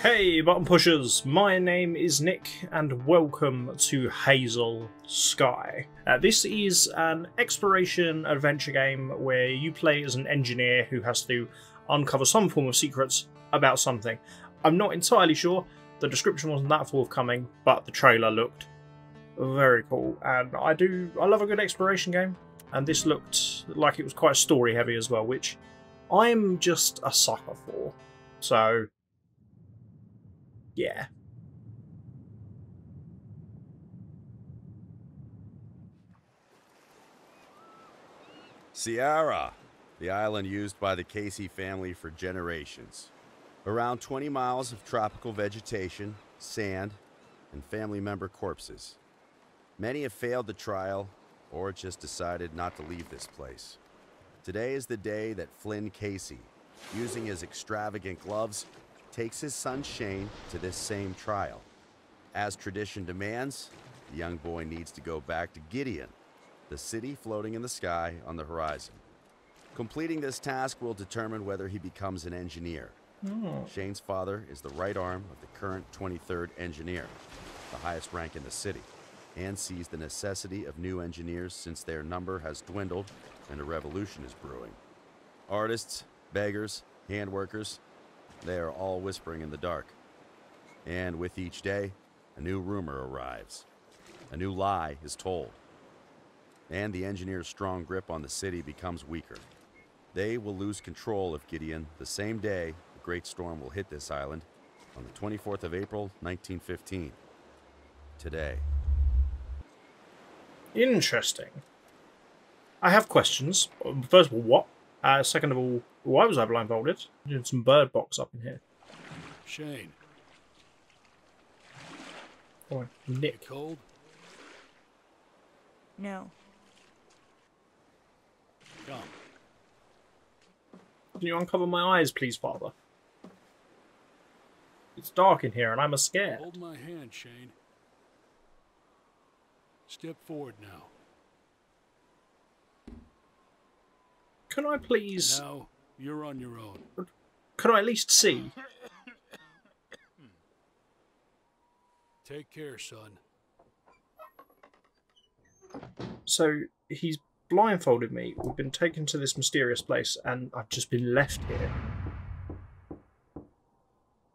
Hey button pushers, my name is Nick and welcome to Hazel Sky. This is an exploration adventure game where you play as an engineer who has to uncover some form of secrets about something. I'm not entirely sure, the description wasn't that forthcoming, but the trailer looked very cool, and I love a good exploration game, and this looked like it was quite story heavy as well, which I'm just a sucker for. So yeah. Sierra, the island used by the Casey family for generations. Around 20 miles of tropical vegetation, sand, and family member corpses. Many have failed the trial or just decided not to leave this place. Today is the day that Flynn Casey, using his extravagant gloves, takes his son Shane to this same trial. As tradition demands, the young boy needs to go back to Gideon, the city floating in the sky on the horizon. Completing this task will determine whether he becomes an engineer. Shane's father is the right arm of the current 23rd engineer, the highest rank in the city, and sees the necessity of new engineers since their number has dwindled and a revolution is brewing. Artists, beggars, handworkers, they are all whispering in the dark. And with each day, a new rumor arrives. A new lie is told. And the engineer's strong grip on the city becomes weaker. They will lose control of Gideon the same day the great storm will hit this island on the 24th of April, 1915. Today. Interesting. I have questions. First of all, what? Second of all, why was I blindfolded? There's some bird box up in here. Shane. Oh, Nick. You cold? No. Come. Can you uncover my eyes, please, Father? It's dark in here and I'm scared. Hold my hand, Shane. Step forward now. Can I please... Now, you're on your own. Can I at least see? Take care, son. So, he's blindfolded me, we've been taken to this mysterious place, and I've just been left here.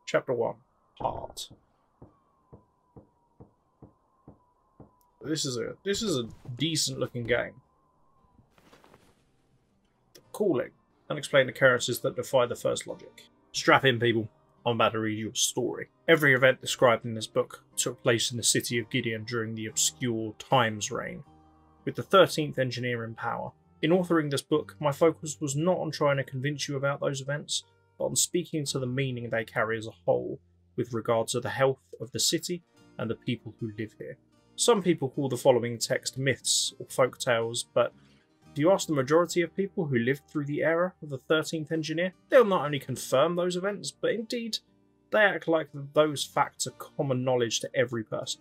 Chapter 1. Heart. This is a decent looking game. Calling. Unexplained occurrences that defy the first logic. Strap in, people. I'm about to read you a story. Every event described in this book took place in the city of Gideon during the obscure Times reign, with the 13th engineer in power. In authoring this book, my focus was not on trying to convince you about those events, but on speaking to the meaning they carry as a whole, with regard to the health of the city and the people who live here. Some people call the following text myths or folk tales, but if you ask the majority of people who lived through the era of the 13th engineer, they'll not only confirm those events, but indeed, they act like those facts are common knowledge to every person,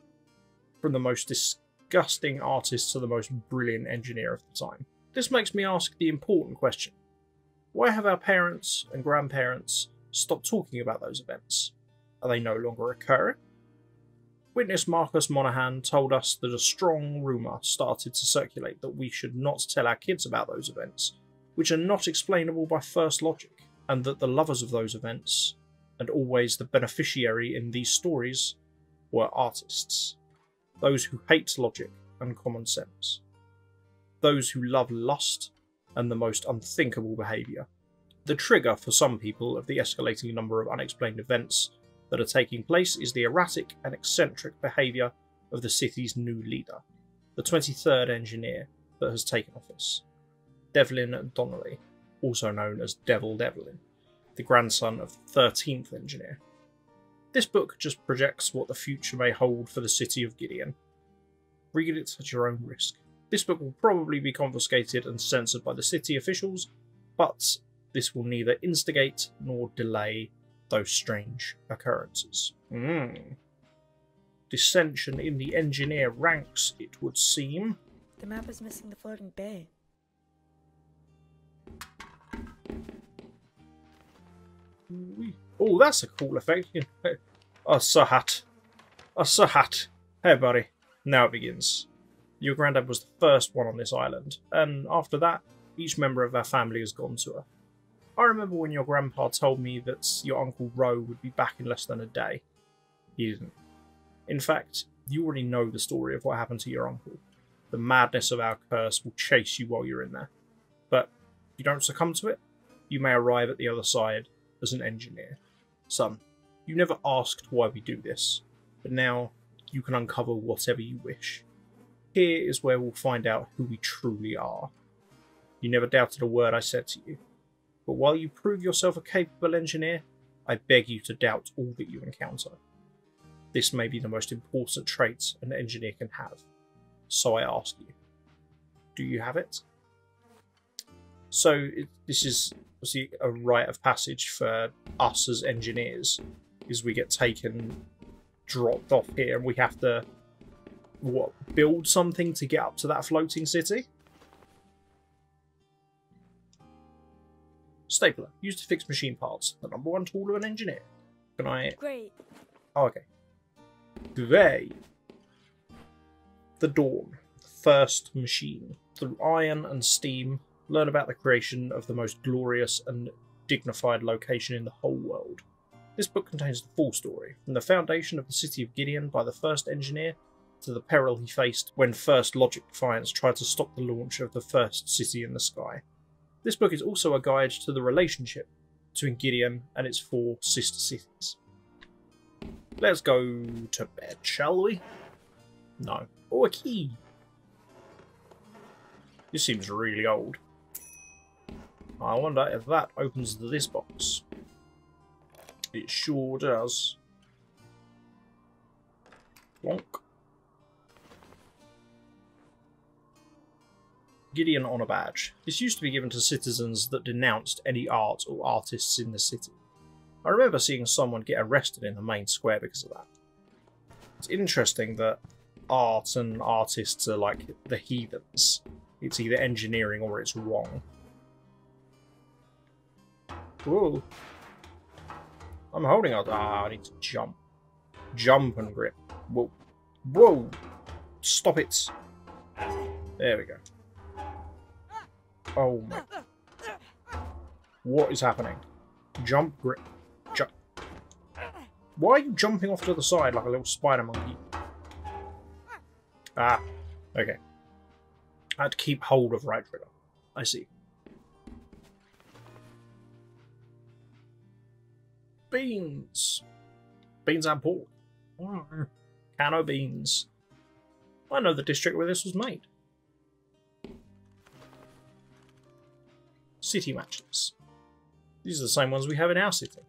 from the most disgusting artist to the most brilliant engineer of the time. This makes me ask the important question: why have our parents and grandparents stopped talking about those events? Are they no longer occurring? Witness Marcus Monaghan told us that a strong rumour started to circulate that we should not tell our kids about those events, which are not explainable by first logic, and that the lovers of those events, and always the beneficiary in these stories, were artists. Those who hate logic and common sense. Those who love lust and the most unthinkable behaviour. The trigger for some people of the escalating number of unexplained events that are taking place is the erratic and eccentric behaviour of the city's new leader, the 23rd engineer that has taken office, Devlin Donnelly, also known as Devil Devlin, the grandson of the 13th engineer. This book just projects what the future may hold for the city of Gideon. Read it at your own risk. This book will probably be confiscated and censored by the city officials, but this will neither instigate nor delay those strange occurrences. Dissension in the engineer ranks, it would seem. The map is missing the floating bay. Oh, that's a cool effect. Oh, so hot. Oh, so hot. Hey, buddy. Now it begins. Your granddad was the first one on this island, and after that, each member of our family has gone to her. I remember when your grandpa told me that your Uncle Roe would be back in less than a day. He didn't. In fact, you already know the story of what happened to your uncle. The madness of our curse will chase you while you're in there. But if you don't succumb to it, you may arrive at the other side as an engineer. Son, you never asked why we do this, but now you can uncover whatever you wish. Here is where we'll find out who we truly are. You never doubted a word I said to you, but while you prove yourself a capable engineer, I beg you to doubt all that you encounter. This may be the most important trait an engineer can have, so I ask you, do you have it? So this is obviously a rite of passage for us as engineers, is we get taken, dropped off here, and we have to build something to get up to that floating city? Stapler, used to fix machine parts. The #1 tool of an engineer. Can I... Great. Oh, okay. Great. The Dawn. The first machine. Through iron and steam, learn about the creation of the most glorious and dignified location in the whole world. This book contains the full story, from the foundation of the city of Gideon by the first engineer, to the peril he faced when First Logic Defiance tried to stop the launch of the first city in the sky. This book is also a guide to the relationship between Gideon and its 4 sister cities. Let's go to bed, shall we? No. Oh, a key! This seems really old. I wonder if that opens this box. It sure does. Plonk. Gideon Honour Badge. This used to be given to citizens that denounced any art or artists in the city. I remember seeing someone get arrested in the main square because of that. It's interesting that art and artists are like the heathens. It's either engineering or it's wrong. Whoa. I'm holding out. Ah, I need to jump. Jump and grip. Whoa. Whoa! Stop it. There we go. Oh my. What is happening? Jump, grip, jump. Why are you jumping off to the side like a little spider monkey? Ah, okay. I had to keep hold of right trigger. I see. Beans. Beans and pork. Can of beans. I know the district where this was made. City matches. These are the same ones we have in our city.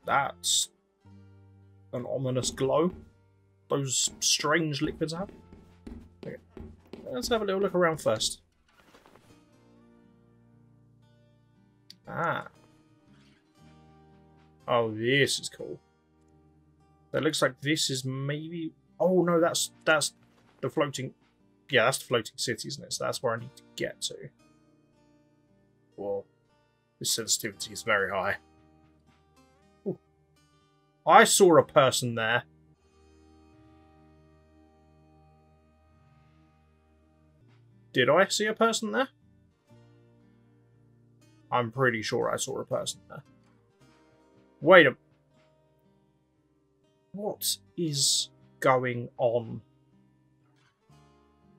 That's an ominous glow. Those strange liquids have. Okay. Let's have a little look around first. Ah. Oh, this is cool. That looks like this is maybe... Oh no, that's the floating... Yeah, that's the floating city, isn't it? So that's where I need to get to. Whoa. This sensitivity is very high. Ooh. I saw a person there. Did I see a person there? I'm pretty sure I saw a person there. Wait a... What is going on?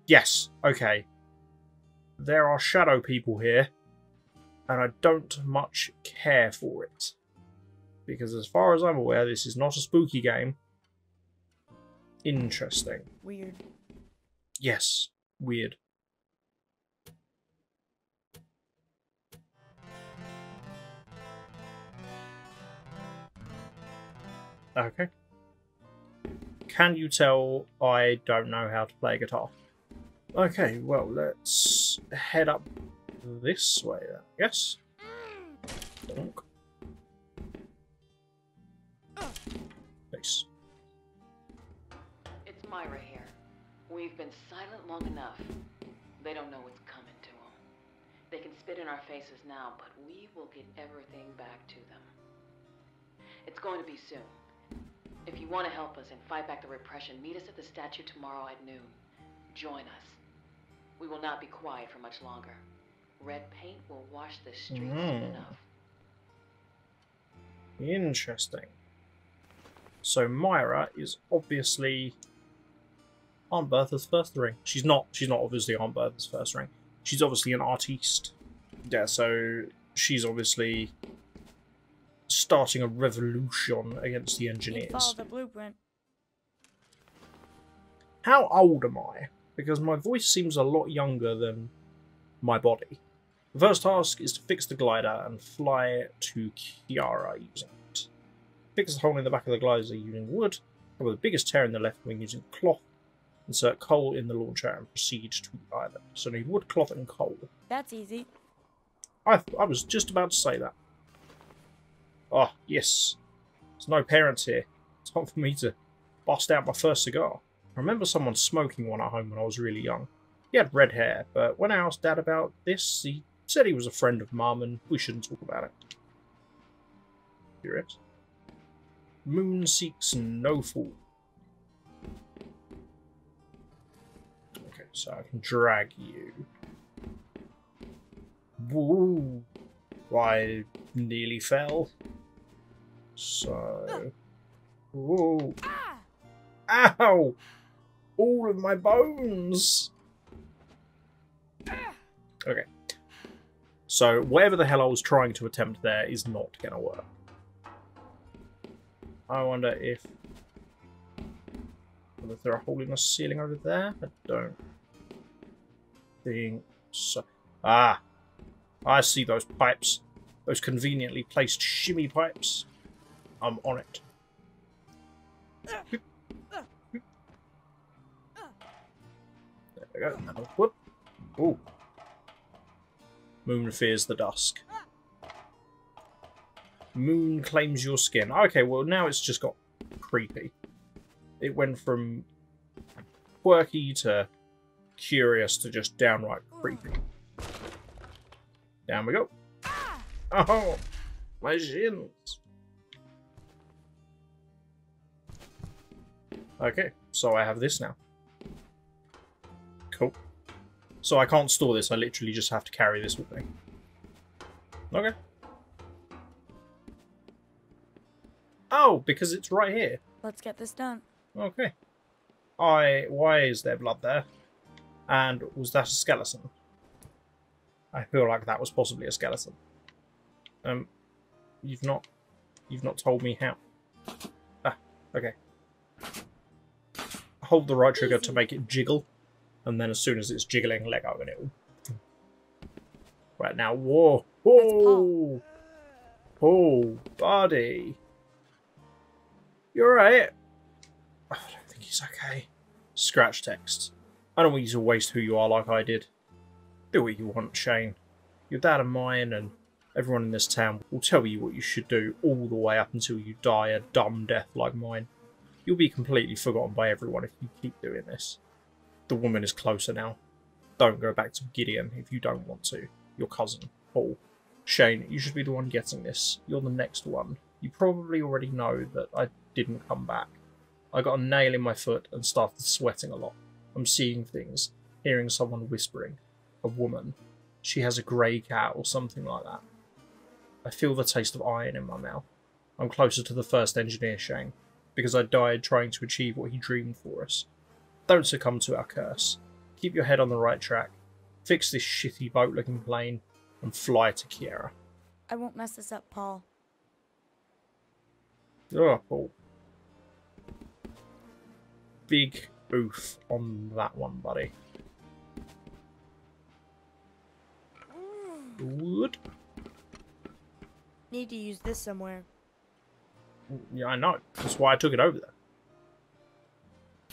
Yes, okay. There are shadow people here, and I don't much care for it. Because as far as I'm aware, this is not a spooky game. Interesting. Weird. Yes, weird. Okay. Can you tell I don't know how to play guitar? Okay, well, let's head up this way then, I guess. Donk. Nice. It's Myra here. We've been silent long enough. They don't know what's coming to them. They can spit in our faces now, but we will get everything back to them. It's going to be soon. If you want to help us and fight back the repression, meet us at the statue tomorrow at noon. Join us. We will not be quiet for much longer. Red paint will wash the streets soon enough. Interesting. So Myra is obviously Aunt Bertha's first ring. She's not obviously Aunt Bertha's first ring. She's obviously an artiste. Yeah, so she's obviously starting a revolution against the engineers. Follow the blueprint. How old am I? Because my voice seems a lot younger than my body. The first task is to fix the glider and fly to Kiara using it. Fix the hole in the back of the glider using wood, cover the biggest tear in the left wing using cloth, insert coal in the launcher and proceed to the island. So I need wood, cloth and coal. That's easy. I was just about to say that. Oh, yes. There's no parents here. It's time for me to bust out my first cigar. I remember someone smoking one at home when I was really young. He had red hair, but when I asked Dad about this, he said he was a friend of Mum and we shouldn't talk about it. Curious. Moon seeks no fool. Okay, so I can drag you. Woo! I nearly fell. So... Whoa! Ow! All of my bones! Okay. So, whatever the hell I was trying to attempt there is not going to work. I wonder if... Is there a hole in the ceiling over there? I don't think so. Ah! I see those pipes. Those conveniently placed shimmy pipes. I'm on it. There we go. Now, whoop. Ooh. Moon fears the dusk. Moon claims your skin. Okay, well now it's just got creepy. It went from quirky to curious to just downright creepy. Down we go. Oh, my shins. Okay, so I have this now. Cool. So I can't store this, I literally just have to carry this with me. Okay. Oh, because it's right here. Let's get this done. Okay. Why is there blood there? And was that a skeleton? I feel like that was possibly a skeleton. You've not told me how. Ah, okay. Hold the right trigger to make it jiggle, and then as soon as it's jiggling, let go and it will. Right now, whoa, whoa, oh, buddy, you're right. Oh, I don't think he's okay. Scratch text. I don't want you to waste who you are like I did. Do what you want, Shane. Your dad and mine and everyone in this town will tell you what you should do all the way up until you die a dumb death like mine. You'll be completely forgotten by everyone if you keep doing this. The woman is closer now. Don't go back to Gideon if you don't want to. Your cousin, Paul. Shane, you should be the one getting this. You're the next one. You probably already know that I didn't come back. I got a nail in my foot and started sweating a lot. I'm seeing things, hearing someone whispering. A woman. She has a grey cat or something like that. I feel the taste of iron in my mouth. I'm closer to the first engineer, Shane, because I died trying to achieve what he dreamed for us. Don't succumb to our curse. Keep your head on the right track. Fix this shitty boat-looking plane and fly to Kiara. I won't mess this up, Paul. Oh, Paul. Big oof on that one, buddy. Wood. Need to use this somewhere. Yeah, I know. That's why I took it over there.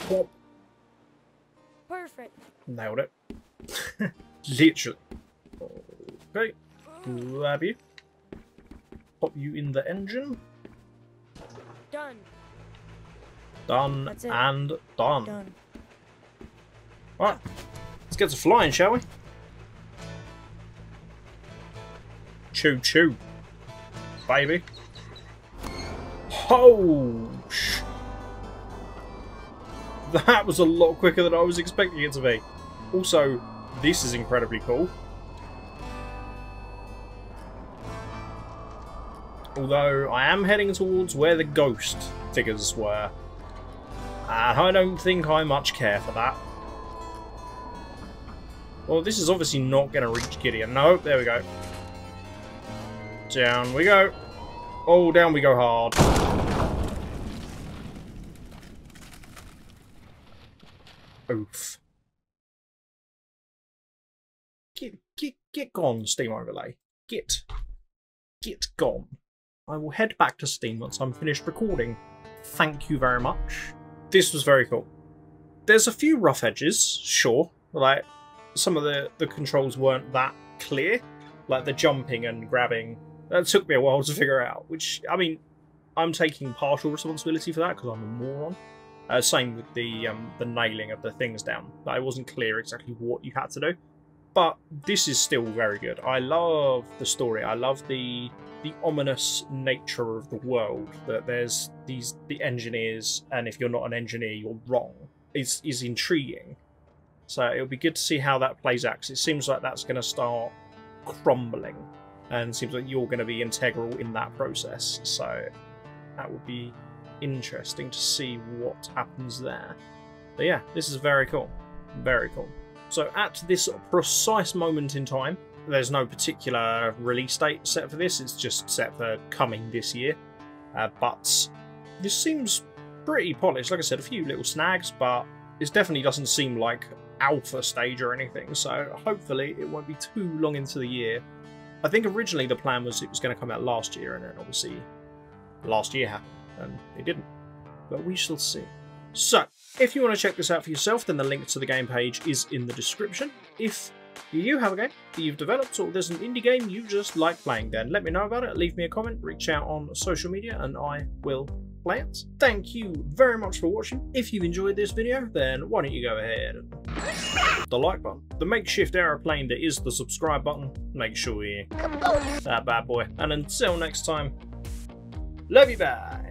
Pop. Perfect. Nailed it. Literally. Okay. Grab you. Pop you in the engine. Done. Done That's it. and done. Done. Right. Let's get to flying, shall we? Choo choo, baby. Oh, that was a lot quicker than I was expecting it to be. Also, this is incredibly cool. Although, I am heading towards where the ghost diggers were. And I don't think I much care for that. Well, this is obviously not going to reach Gideon. No, there we go. Down we go. Oh, down we go hard. Oof. Get gone, Steam Overlay. Get gone. I will head back to Steam once I'm finished recording. Thank you very much. This was very cool. There's a few rough edges, sure. Like, some of the controls weren't that clear. Like the jumping and grabbing. That took me a while to figure out. Which, I mean, I'm taking partial responsibility for that because I'm a moron. Same with the nailing of the things down. Like, it wasn't clear exactly what you had to do. But this is still very good. I love the story. I love the ominous nature of the world. That there's the engineers, and if you're not an engineer, you're wrong. Is intriguing. So it'll be good to see how that plays out. 'Cause it seems like that's going to start crumbling, and it seems like you're going to be integral in that process. So that would be interesting to see what happens there. But yeah, this is very cool. Very cool. So at this precise moment in time, there's no particular release date set for this. It's just set for coming this year. But this seems pretty polished. Like I said, a few little snags, but this definitely doesn't seem like alpha stage or anything. So hopefully it won't be too long into the year. I think originally the plan was it was going to come out last year, and then obviously last year happened and it didn't. But we shall see. So, if you want to check this out for yourself, then the link to the game page is in the description. If you have a game that you've developed, or there's an indie game you just like playing, then let me know about it, leave me a comment, reach out on social media, and I will play it. Thank you very much for watching. If you've enjoyed this video, then why don't you go ahead and hit the like button. The makeshift aeroplane that is the subscribe button, make sure you that bad boy. And until next time, love you, bye.